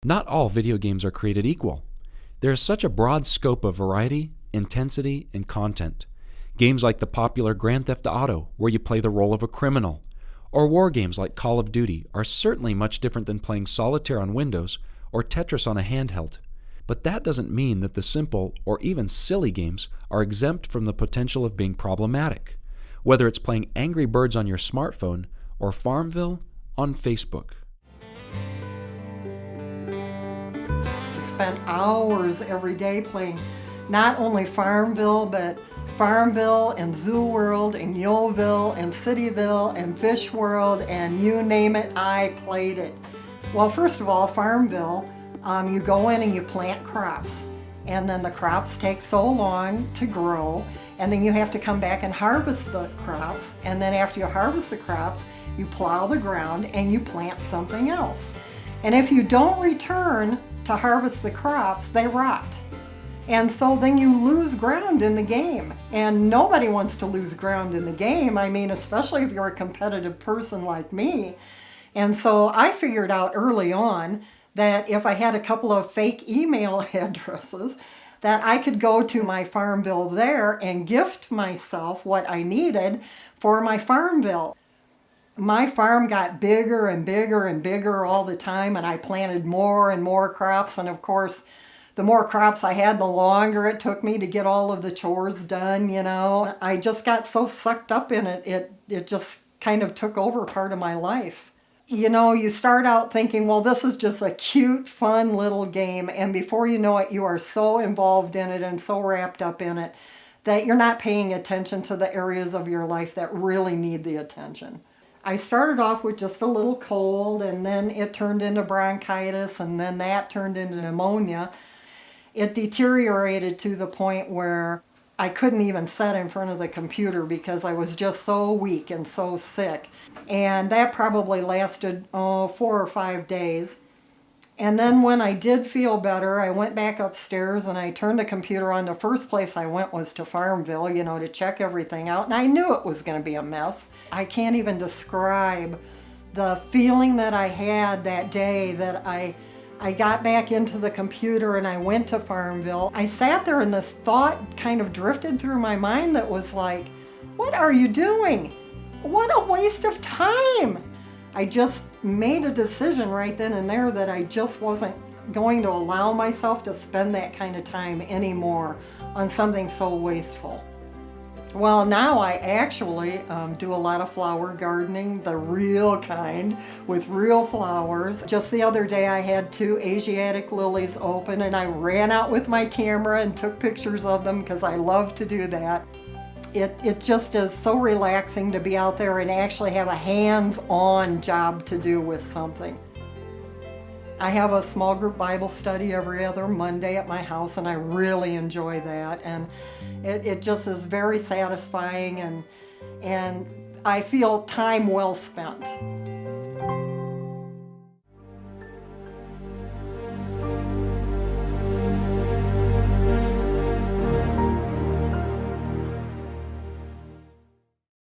Not all video games are created equal. There is such a broad scope of variety, intensity, and content. Games like the popular Grand Theft Auto, where you play the role of a criminal, or war games like Call of Duty are certainly much different than playing solitaire on Windows or Tetris on a handheld. But that doesn't mean that the simple or even silly games are exempt from the potential of being problematic, whether it's playing Angry Birds on your smartphone or Farmville on Facebook. Spent hours every day playing not only Farmville, but Farmville and Zoo World and Yoville and Cityville and Fish World and you name it, I played it. Well, first of all, Farmville, you go in and you plant crops, and then the crops take so long to grow, and then you have to come back and harvest the crops, and then after you harvest the crops, you plow the ground and you plant something else. And if you don't return to harvest the crops, they rot. And so then you lose ground in the game. And nobody wants to lose ground in the game. I mean, especially if you're a competitive person like me. And so I figured out early on that if I had a couple of fake email addresses, that I could go to my Farmville there and gift myself what I needed for my Farmville. My farm got bigger and bigger and bigger all the time, and I planted more and more crops. And of course, the more crops I had, the longer it took me to get all of the chores done, you know. I just got so sucked up in it, it just kind of took over part of my life. You know, you start out thinking, well, this is just a cute, fun little game, and before you know it, you are so involved in it and so wrapped up in it that you're not paying attention to the areas of your life that really need the attention. I started off with just a little cold, and then it turned into bronchitis, and then that turned into pneumonia. It deteriorated to the point where I couldn't even sit in front of the computer because I was just so weak and so sick. And that probably lasted 4 or 5 days. And then when I did feel better, I went back upstairs and I turned the computer on. The first place I went was to Farmville, you know, to check everything out. And I knew it was going to be a mess. I can't even describe the feeling that I had that day that I got back into the computer and I went to Farmville. I sat there and this thought kind of drifted through my mind that was like, what are you doing? What a waste of time. I just made a decision right then and there that I just wasn't going to allow myself to spend that kind of time anymore on something so wasteful. Well, now I actually do a lot of flower gardening, the real kind, with real flowers. Just the other day I had 2 Asiatic lilies open and I ran out with my camera and took pictures of them because I love to do that. It just is so relaxing to be out there and actually have a hands-on job to do with something. I have a small group Bible study every other Monday at my house, and I really enjoy that. And it just is very satisfying, and I feel time well spent.